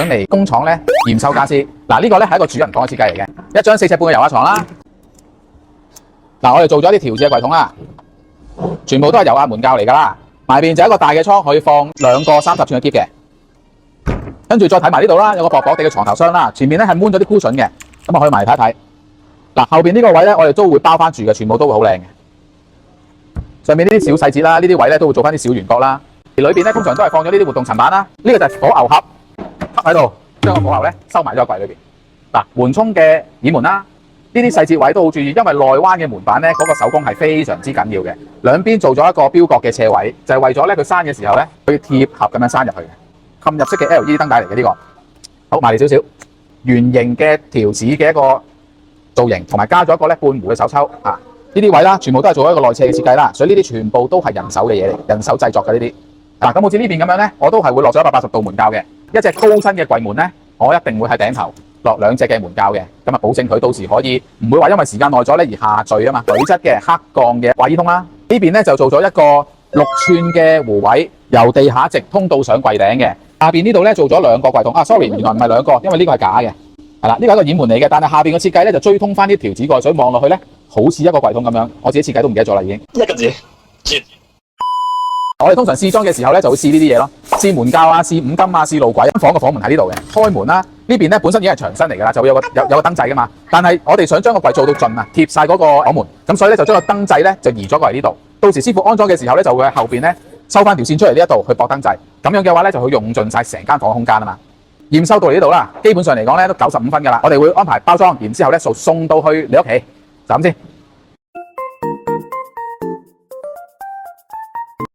上嚟工廠咧驗收家私。嗱，呢個咧係一個主人房嘅設計嚟嘅，一張4尺半嘅油壓床啦。嗱，我哋做咗啲調節嘅櫃桶啦，全部都係油壓門鉸嚟㗎啦。埋邊就一個大嘅倉，可以放2個30寸嘅篋嘅。跟住再睇埋呢度啦，有個薄薄地嘅床頭箱啦，前面咧係悶咗啲 cushion 嘅，咁啊可以埋嚟睇一睇。嗱，後邊呢個位咧，我哋都會包翻住嘅，全部都會好靚嘅。上面呢啲小細節啦，呢啲位咧都會做翻啲小圓角啦。而裏邊咧通常都係放咗呢啲活動層板啦。呢個就係火牛盒，喺度將個火牛咧收埋咗喺櫃裏邊。嗱，緩衝嘅掩門啦，呢啲細節位都好注意，因為內彎嘅門板咧嗰個手工係非常之緊要嘅。兩邊做咗一個標角嘅斜位，就係為咗咧佢閂嘅時候咧，佢貼合咁樣閂入去嘅。嵌入式嘅 LED 燈帶嚟嘅呢個。好，埋嚟少少圓形嘅條子嘅一個造型，同埋加咗一個咧半弧嘅手抽啊。呢啲位啦，全部都係做一個內斜嘅設計啦，所以呢啲全部都係人手嘅嘢嚟，人手製作嘅呢啲。嗱，咁好似呢邊咁樣咧，我都係會落咗180度門鉸嘅，一隻高身嘅櫃門咧，我一定會喺頂頭落2隻嘅門鉸嘅，咁啊保證佢到時可以唔會話因為時間耐咗咧而下墜啊嘛。鋁質嘅黑鋼嘅掛衣通啦，呢邊咧就做咗一個6寸嘅弧位，由地下直通到上櫃頂嘅。下邊呢度咧做咗2個櫃桶啊 ，sorry， 原來唔係2個，因為呢個係假嘅，係啦，呢個係一個掩門嚟嘅，但係下邊嘅設計咧就追通翻啲條子蓋，所以望落去咧好似一個櫃桶咁樣。我自己設計都唔記得咗啦，已經一個字，絕。我哋通常試裝嘅時候咧就會試呢啲嘢咯，試門鉸啊，試五金啊，試路軌。房個房門喺呢度嘅，開門啦，呢邊咧本身已經係牆身嚟㗎啦，就會有個燈掣㗎嘛。但係我哋想將個櫃做到盡啊，貼晒嗰個房門，咁所以咧就將個燈掣咧就移咗過嚟呢度。到時師傅安裝嘅時候咧就會喺後邊咧收翻條線出嚟呢一度去駁燈掣，咁樣嘅話咧就會用盡晒成間房嘅空間啊嘛。驗收到嚟呢度啦，基本上嚟講咧都95分㗎啦。我哋會安排包裝，然之後咧就送到去你屋企，就咁先。